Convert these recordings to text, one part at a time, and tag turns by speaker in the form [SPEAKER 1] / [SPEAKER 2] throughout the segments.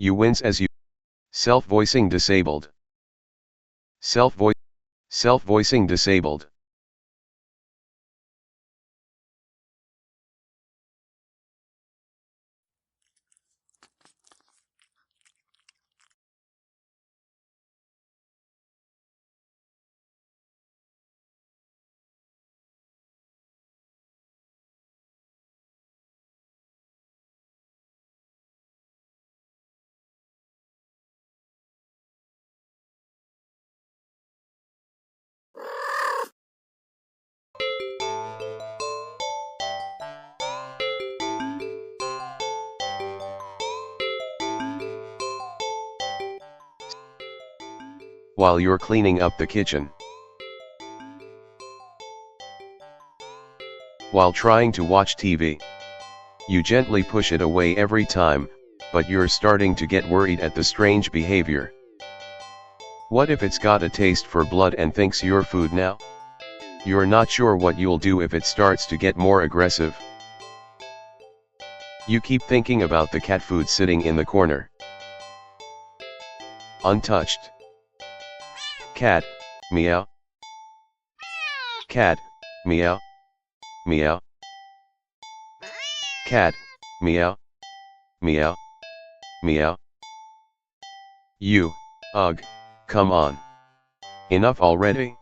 [SPEAKER 1] You wince as you. Self-voicing disabled. Self-voicing disabled. While you're cleaning up the kitchen. While trying to watch TV. You gently push it away every time, but you're starting to get worried at the strange behavior. What if it's got a taste for blood and thinks you're food now? You're not sure what you'll do if it starts to get more aggressive. You keep thinking about the cat food sitting in the corner. Untouched. Cat, meow. Cat, meow. Meow. Cat, meow. Meow. Meow. You, ugh, come on. Enough already?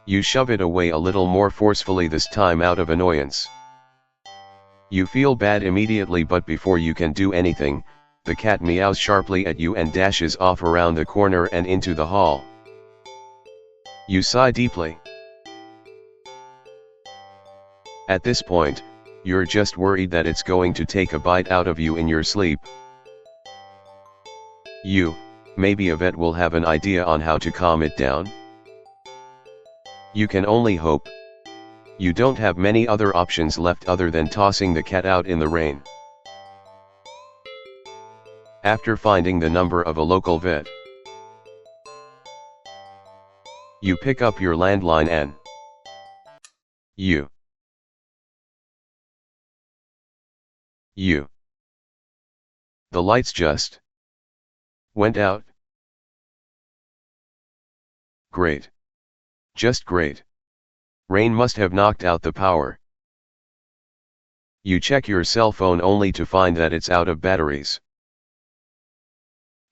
[SPEAKER 1] You shove it away a little more forcefully this time out of annoyance. You feel bad immediately, but before you can do anything, the cat meows sharply at you and dashes off around the corner and into the hall. You sigh deeply. At this point, you're just worried that it's going to take a bite out of you in your sleep. Maybe a vet will have an idea on how to calm it down. You can only hope. You don't have many other options left other than tossing the cat out in the rain. After finding the number of a local vet, you pick up your landline and the lights just went out. Great. Just great. Rain must have knocked out the power. You check your cell phone only to find that it's out of batteries.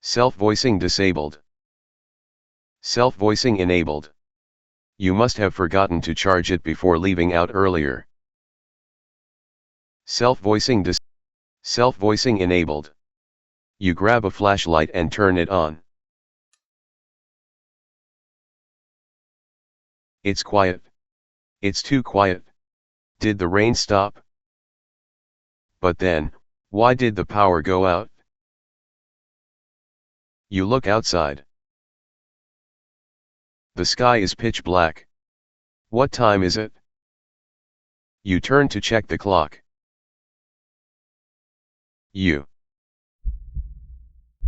[SPEAKER 1] Self-voicing disabled. Self-voicing enabled. You must have forgotten to charge it before leaving out earlier. Self-voicing enabled. You grab a flashlight and turn it on. It's quiet. It's too quiet. Did the rain stop? But then, why did the power go out? You look outside. The sky is pitch black. What time is it? You turn to check the clock.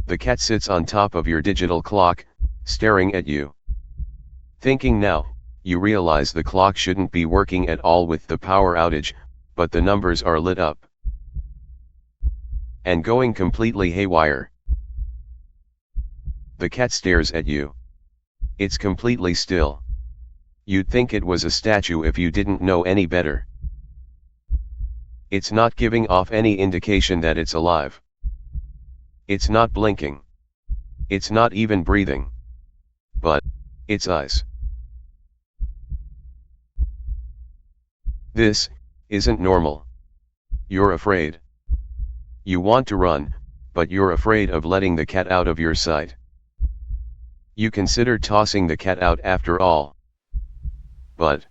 [SPEAKER 1] The cat sits on top of your digital clock, staring at you. Thinking now, you realize the clock shouldn't be working at all with the power outage, but the numbers are lit up and going completely haywire. The cat stares at you. It's completely still. You'd think it was a statue if you didn't know any better. It's not giving off any indication that it's alive. It's not blinking. It's not even breathing. But its eyes. This isn't normal. You're afraid. You want to run, but you're afraid of letting the cat out of your sight. You consider tossing the cat out after all. But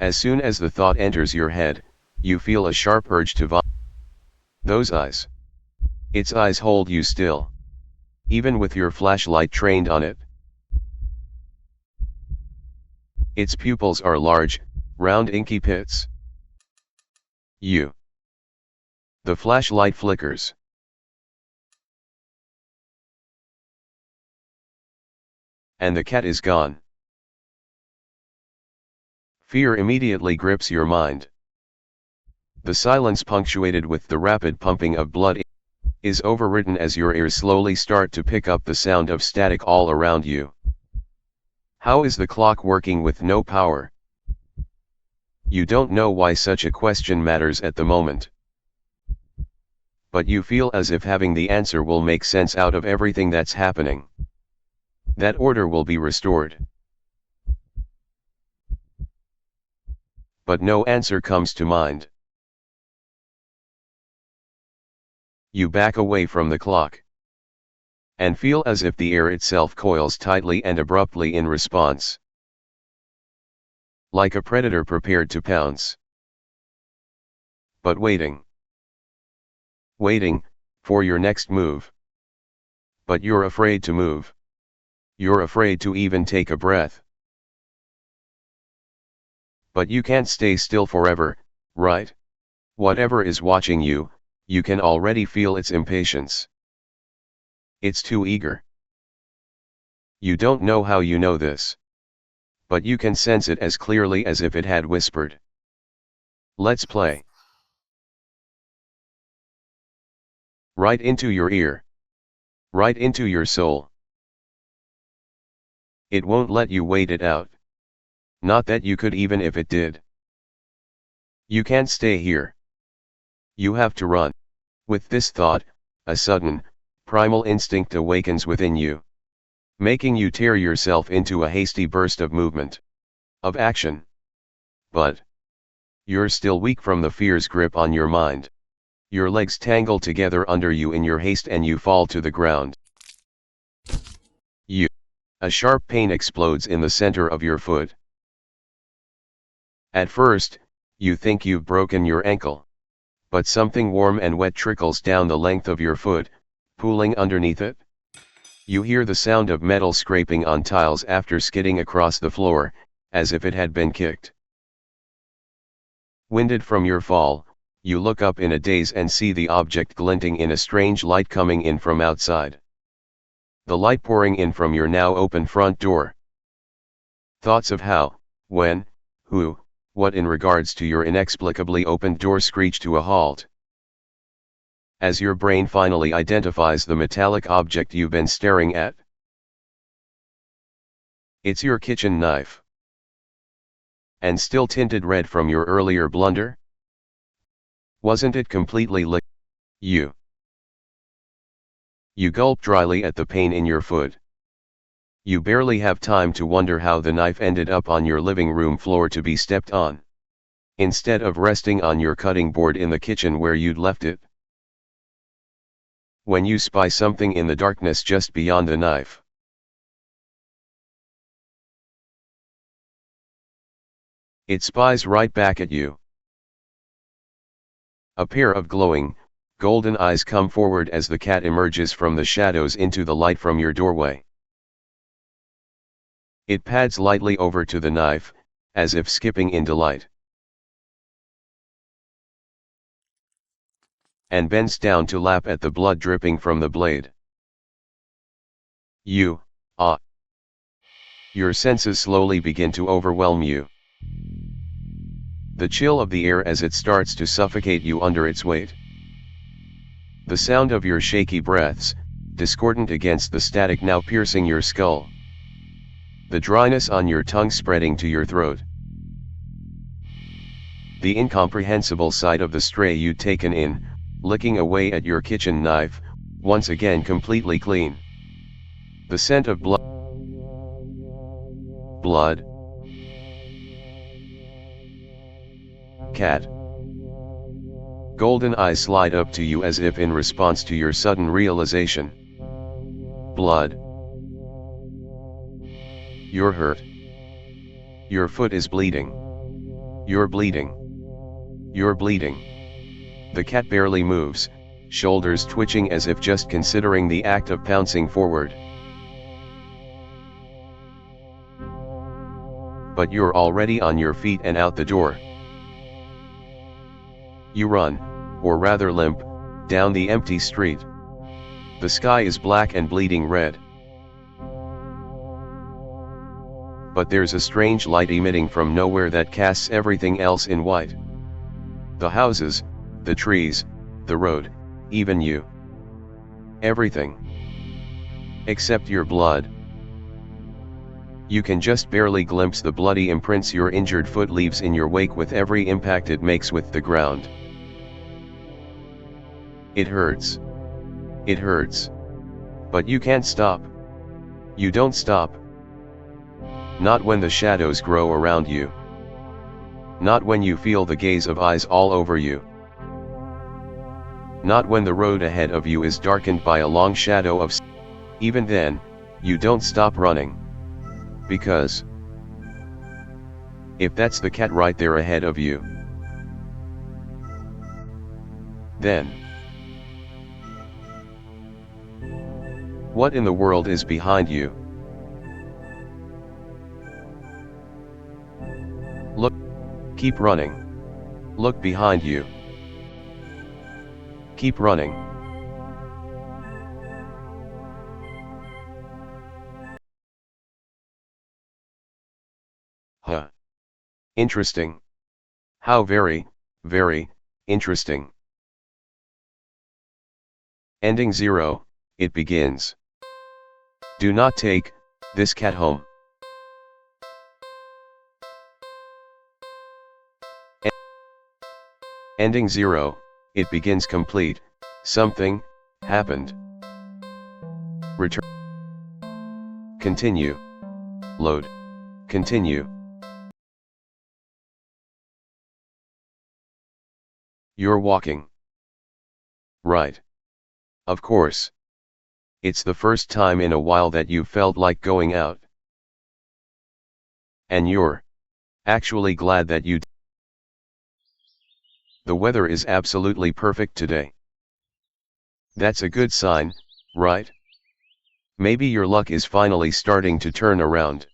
[SPEAKER 1] as soon as the thought enters your head, you feel a sharp urge to vomit. Those eyes. Its eyes hold you still. Even with your flashlight trained on it. Its pupils are large, round inky pits. The flashlight flickers. And the cat is gone. Fear immediately grips your mind. The silence punctuated with the rapid pumping of blood is overwritten as your ears slowly start to pick up the sound of static all around you. How is the clock working with no power? You don't know why such a question matters at the moment. But you feel as if having the answer will make sense out of everything that's happening. That order will be restored. But no answer comes to mind. You back away from the clock. And feel as if the air itself coils tightly and abruptly in response. Like a predator prepared to pounce. But waiting. Waiting, for your next move. But you're afraid to move. You're afraid to even take a breath. But you can't stay still forever, right? Whatever is watching you, you can already feel its impatience. It's too eager. You don't know how you know this. But you can sense it as clearly as if it had whispered. Let's play. Right into your ear. Right into your soul. It won't let you wait it out. Not that you could even if it did. You can't stay here. You have to run. With this thought, a sudden, primal instinct awakens within you, making you tear yourself into a hasty burst of movement, of action. But you're still weak from the fear's grip on your mind. Your legs tangle together under you in your haste and you fall to the ground. A sharp pain explodes in the center of your foot. At first, you think you've broken your ankle. But something warm and wet trickles down the length of your foot, pooling underneath it. You hear the sound of metal scraping on tiles after skidding across the floor, as if it had been kicked. Winded from your fall, you look up in a daze and see the object glinting in a strange light coming in from outside. The light pouring in from your now open front door. Thoughts of how, when, who, what in regards to your inexplicably opened door screech to a halt. As your brain finally identifies the metallic object you've been staring at. It's your kitchen knife. And still tinted red from your earlier blunder? Wasn't it completely licked? You gulp dryly at the pain in your foot. You barely have time to wonder how the knife ended up on your living room floor to be stepped on, instead of resting on your cutting board in the kitchen where you'd left it. When you spy something in the darkness just beyond the knife. It spies right back at you. A pair of glowing, golden eyes come forward as the cat emerges from the shadows into the light from your doorway. It pads lightly over to the knife, as if skipping in delight. And bends down to lap at the blood dripping from the blade. Your senses slowly begin to overwhelm you. The chill of the air as it starts to suffocate you under its weight. The sound of your shaky breaths, discordant against the static now piercing your skull. The dryness on your tongue spreading to your throat. The incomprehensible sight of the stray you'd taken in, licking away at your kitchen knife, once again completely clean. The scent of blood. Cat. Golden eyes slide up to you as if in response to your sudden realization. Blood. You're hurt. Your foot is bleeding. You're bleeding. You're bleeding. The cat barely moves, shoulders twitching as if just considering the act of pouncing forward. But you're already on your feet and out the door. You run, or rather limp, down the empty street. The sky is black and bleeding red. But there's a strange light emitting from nowhere that casts everything else in white. The houses, the trees, the road, even you. Everything. Except your blood. You can just barely glimpse the bloody imprints your injured foot leaves in your wake with every impact it makes with the ground. It hurts. It hurts. But you can't stop. You don't stop. Not when the shadows grow around you. Not when you feel the gaze of eyes all over you. Not when the road ahead of you is darkened by a long shadow of even then, you don't stop running. Because if that's the cat right there ahead of you, then what in the world is behind you? Look, keep running. Look behind you. Keep running. Huh. Interesting. How very, very, interesting. Ending 0, it begins. Do not take this cat home. Ending 0, it begins complete. Something happened. Return. Continue. Load. Continue. You're walking. Right. Of course. It's the first time in a while that you felt like going out. And you're actually glad that you did. The weather is absolutely perfect today. That's a good sign, right? Maybe your luck is finally starting to turn around.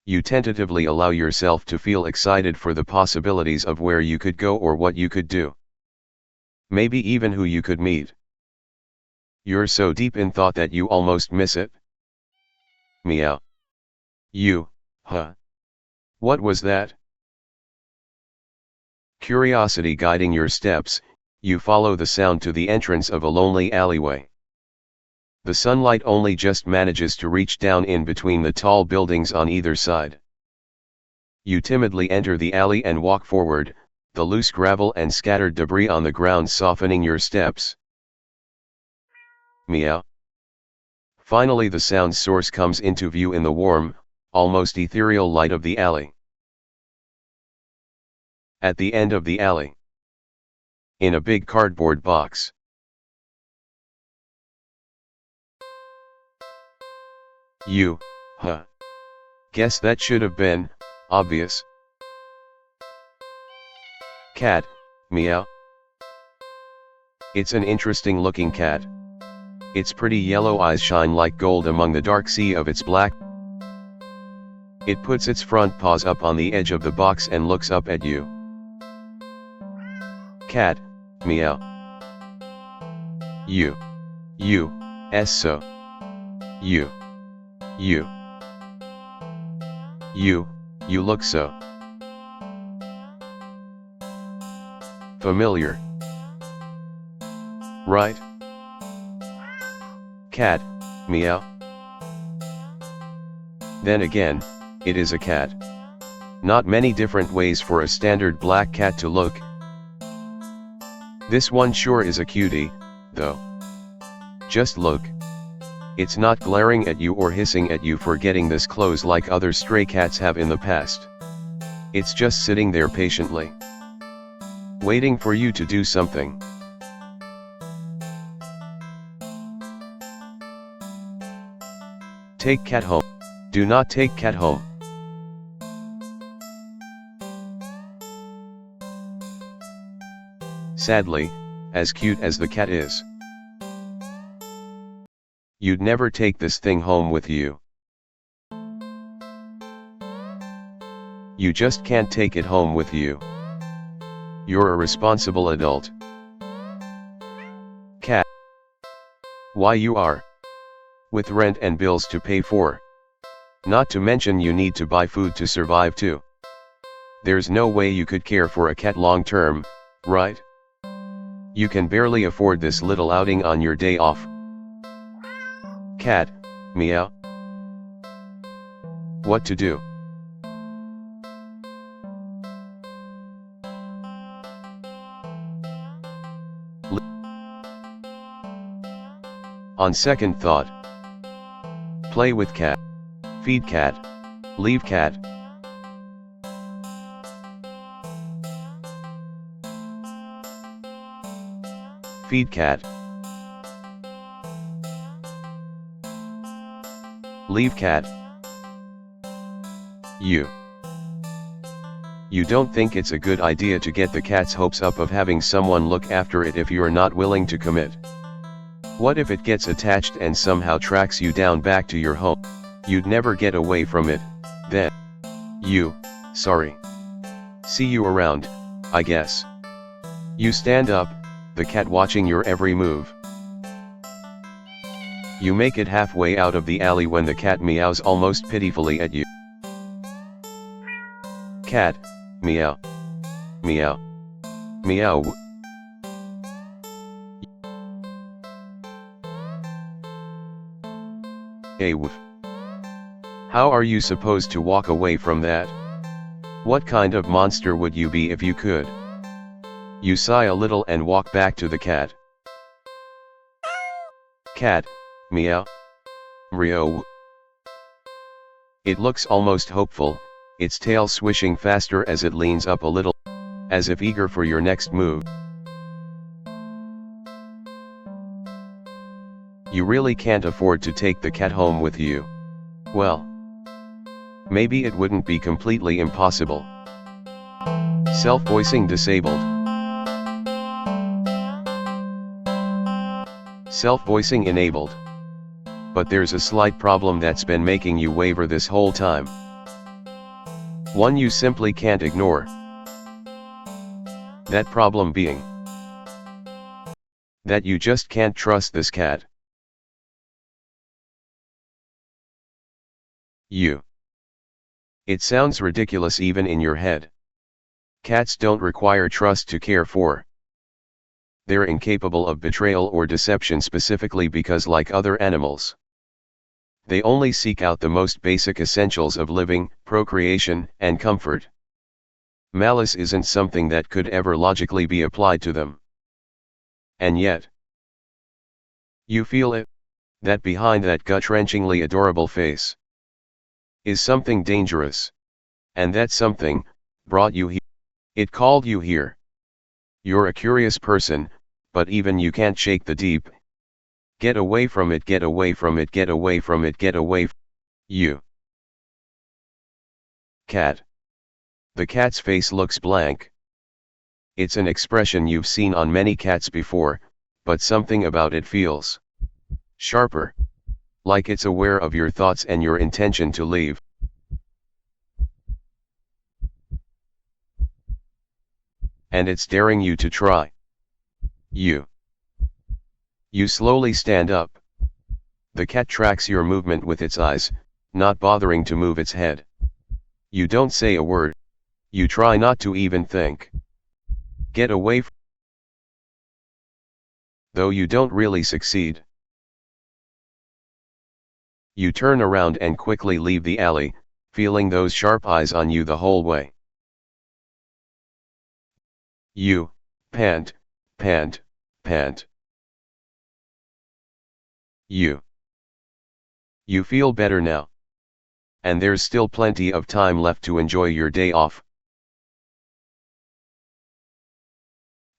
[SPEAKER 1] You tentatively allow yourself to feel excited for the possibilities of where you could go or what you could do. Maybe even who you could meet. You're so deep in thought that you almost miss it. Meow. Huh? What was that? Curiosity guiding your steps, you follow the sound to the entrance of a lonely alleyway. The sunlight only just manages to reach down in between the tall buildings on either side. You timidly enter the alley and walk forward, the loose gravel and scattered debris on the ground softening your steps. Meow. Finally the sound source comes into view in the warm, almost ethereal light of the alley. At the end of the alley. In a big cardboard box. Huh? Guess that should have been obvious. Cat, meow. It's an interesting looking cat. Its pretty yellow eyes shine like gold among the dark sea of its black. It puts its front paws up on the edge of the box and looks up at you. Cat, meow. So. You look so familiar. Right? Cat, meow. Then again, it is a cat. Not many different ways for a standard black cat to look. This one sure is a cutie, though. Just look. It's not glaring at you or hissing at you for getting this close like other stray cats have in the past. It's just sitting there patiently. Waiting for you to do something. Take cat home. Do not take cat home. Sadly, as cute as the cat is, you'd never take this thing home with you. You just can't take it home with you. You're a responsible adult. Cat. Why you are. With rent and bills to pay for. Not to mention you need to buy food to survive too. There's no way you could care for a cat long term, right? You can barely afford this little outing on your day off. Cat, meow. What to do? On second thought. Play with cat. Feed cat. Leave cat. Feed cat. Leave cat. You don't think it's a good idea to get the cat's hopes up of having someone look after it if you're not willing to commit. What if it gets attached and somehow tracks you down back to your home? You'd never get away from it, then. Sorry. See you around, I guess. You stand up, the cat watching your every move. You make it halfway out of the alley when the cat meows almost pitifully at you. Cat, meow. Meow. Meow. Hey woof. How are you supposed to walk away from that? What kind of monster would you be if you could? You sigh a little and walk back to the cat. Cat, meow. Meow. It looks almost hopeful, its tail swishing faster as it leans up a little, as if eager for your next move. You really can't afford to take the cat home with you. Well, maybe it wouldn't be completely impossible. Self-voicing disabled. Self-voicing enabled. But there's a slight problem that's been making you waver this whole time. One you simply can't ignore. That problem being that you just can't trust this cat. It sounds ridiculous even in your head. Cats don't require trust to care for. They're incapable of betrayal or deception specifically because, like other animals, they only seek out the most basic essentials of living, procreation, and comfort. Malice isn't something that could ever logically be applied to them. And yet, you feel it, that behind that gut-wrenchingly adorable face is something dangerous. And that something brought you here. It called you here. You're a curious person, but even you can't shake the deep. Get away from it, get away from it, get away from it, get away from you. Cat. The cat's face looks blank. It's an expression you've seen on many cats before, but something about it feels sharper. Like it's aware of your thoughts and your intention to leave. And it's daring you to try. You slowly stand up. The cat tracks your movement with its eyes, not bothering to move its head. You don't say a word. You try not to even think. Get away from. Though you don't really succeed. You turn around and quickly leave the alley, feeling those sharp eyes on you the whole way. You pant, pant, pant. You feel better now. And there's still plenty of time left to enjoy your day off.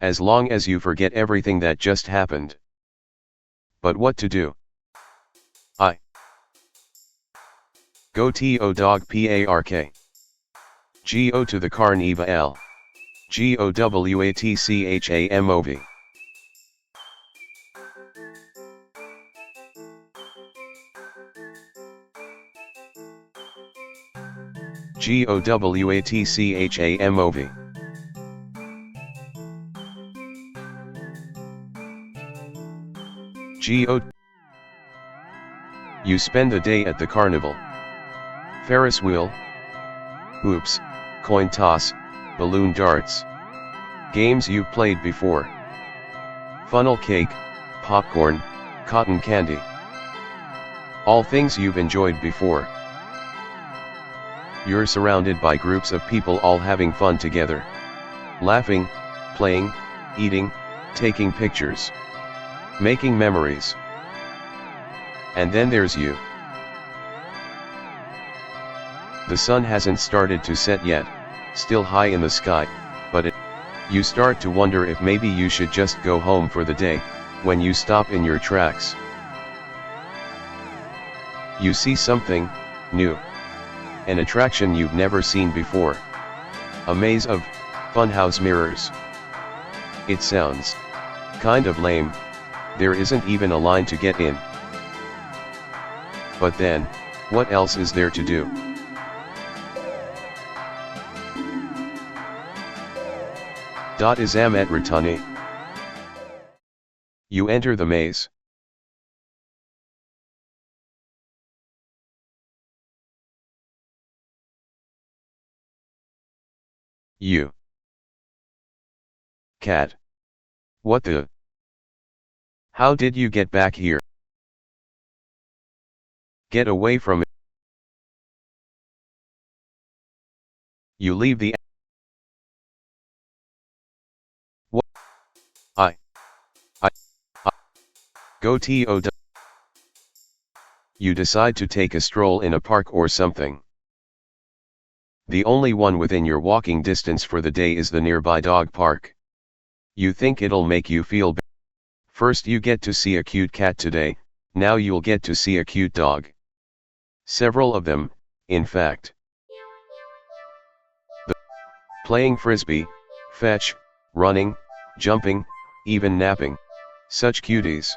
[SPEAKER 1] As long as you forget everything that just happened. But what to do? Go to dog park. Go to the carnival. GOWATCHAMOV. GOWATCHAMOV. You spend the day at the carnival. Ferris wheel, hoops, coin toss, balloon darts. Games you've played before. funnel cake, popcorn, cotton candy. All things you've enjoyed before. You're surrounded by groups of people all having fun together. Laughing, playing, eating, taking pictures. Making memories. And then there's you. The sun hasn't started to set yet, still high in the sky, but you start to wonder if maybe you should just go home for the day, when you stop in your tracks. You see something new. An attraction you've never seen before. A maze of funhouse mirrors. It sounds kind of lame. There isn't even a line to get in. But then, what else is there to do? Isam et Ratani. You enter the maze. You. Cat. What the? How did you get back here? Get away from it. You leave the. What? I. Go to. You decide to take a stroll in a park or something. The only one within your walking distance for the day is the nearby dog park. You think it'll make you feel better. First you get to see a cute cat today, now you'll get to see a cute dog. Several of them, in fact. Playing frisbee, fetch, running, jumping, even napping. Such cuties.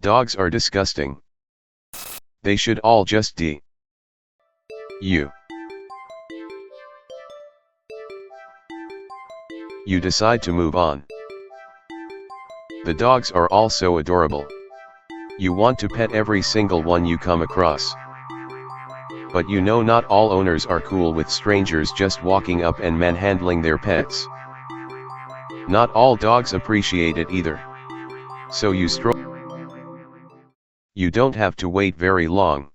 [SPEAKER 1] Dogs are disgusting. They should all just die. You. You decide to move on. The dogs are all so adorable. You want to pet every single one you come across. But you know not all owners are cool with strangers just walking up and manhandling their pets. Not all dogs appreciate it either. So you stroll. You don't have to wait very long.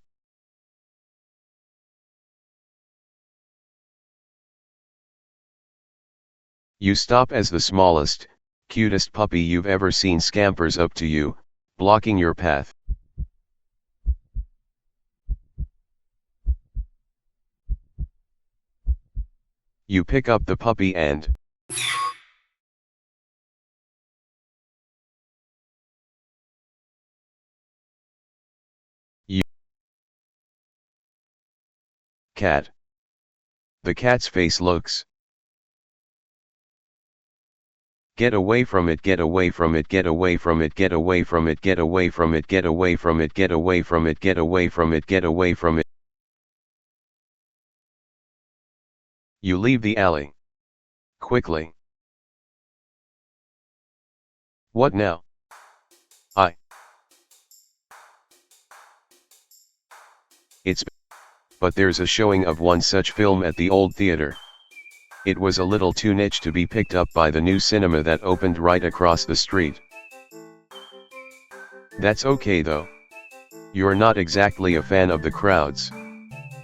[SPEAKER 1] You stop as the smallest, cutest puppy you've ever seen scampers up to you, blocking your path. You pick up the puppy and you. Cat. The cat's face looks. Get away from it, get away from it, get away from it, get away from it, get away from it, get away from it, get away from it, get away from it, get away from it. You leave the alley. Quickly. What now? But there's a showing of one such film at the old theater. It was a little too niche to be picked up by the new cinema that opened right across the street. That's okay though. You're not exactly a fan of the crowds.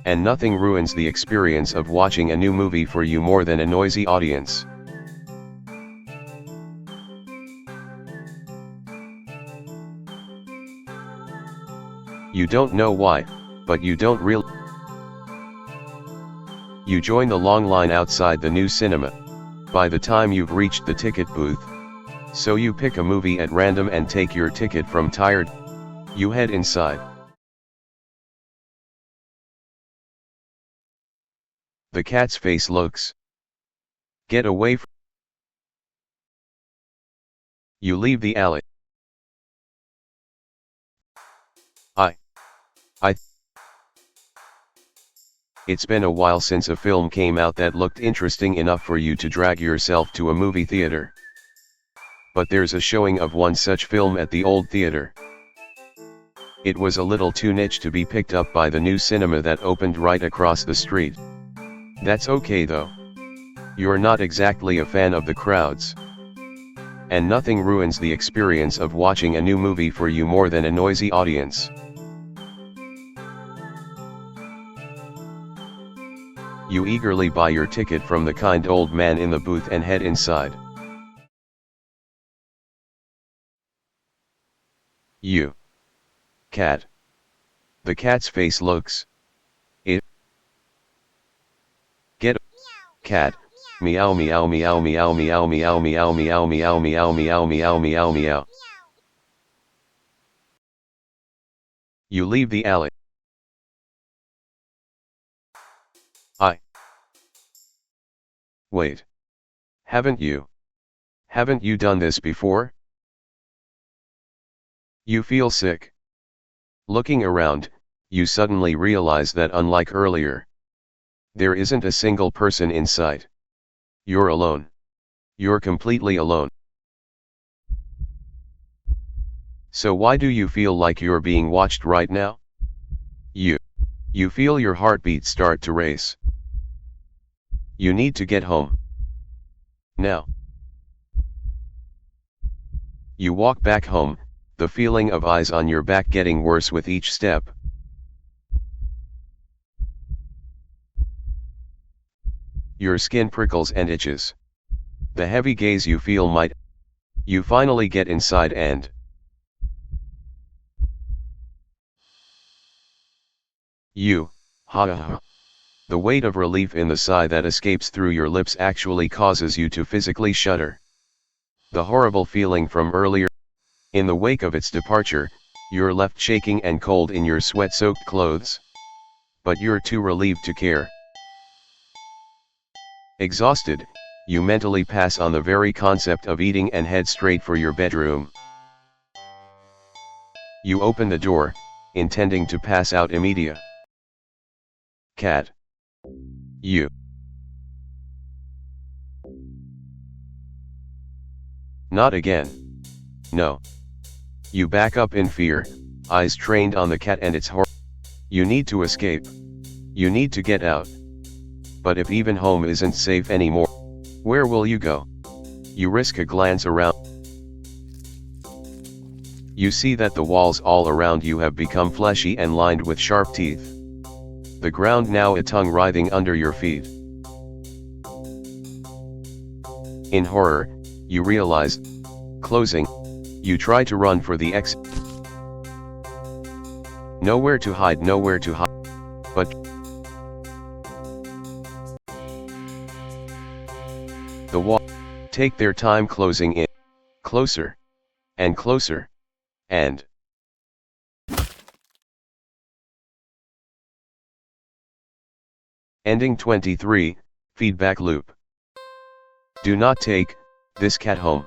[SPEAKER 1] And nothing ruins the experience of watching a new movie for you more than a noisy audience. You don't know why, but you don't really. You join the long line outside the new cinema. By the time you've reached the ticket booth, so you pick a movie at random and take your ticket from tired. You head inside. The cat's face looks. Get away from. You leave the alley. It's been a while since a film came out that looked interesting enough for you to drag yourself to a movie theater. But there's a showing of one such film at the old theater. It was a little too niche to be picked up by the new cinema that opened right across the street. That's okay though. You're not exactly a fan of the crowds. And nothing ruins the experience of watching a new movie for you more than a noisy audience. You eagerly buy your ticket from the kind old man in the booth and head inside. You. Cat. The cat's face looks. It. Get. Cat. Meow meow meow meow meow meow meow meow meow meow meow meow meow meow. You leave the alley. Wait. Haven't you? Haven't you done this before? You feel sick. Looking around, you suddenly realize that unlike earlier, there isn't a single person in sight. You're alone. You're completely alone. So why do you feel like you're being watched right now? You feel your heartbeat start to race. You need to get home. Now. You walk back home, the feeling of eyes on your back getting worse with each step. Your skin prickles and itches. The heavy gaze you feel might. You finally get inside and. Ha. The weight of relief in the sigh that escapes through your lips actually causes you to physically shudder. The horrible feeling from earlier. In the wake of its departure, you're left shaking and cold in your sweat-soaked clothes. But you're too relieved to care. Exhausted, you mentally pass on the very concept of eating and head straight for your bedroom. You open the door, intending to pass out immediately. Cat. You. Not again. No. You back up in fear, eyes trained on the cat and its horror. You need to escape. You need to get out. But if even home isn't safe anymore, where will you go? You risk a glance around. You see that the walls all around you have become fleshy and lined with sharp teeth. The ground now a tongue writhing under your feet. In horror, you realize, closing, you try to run for the exit. Nowhere to hide, but the wall take their time closing in, closer, and closer, and ending 23, feedback loop. Do not take this cat home.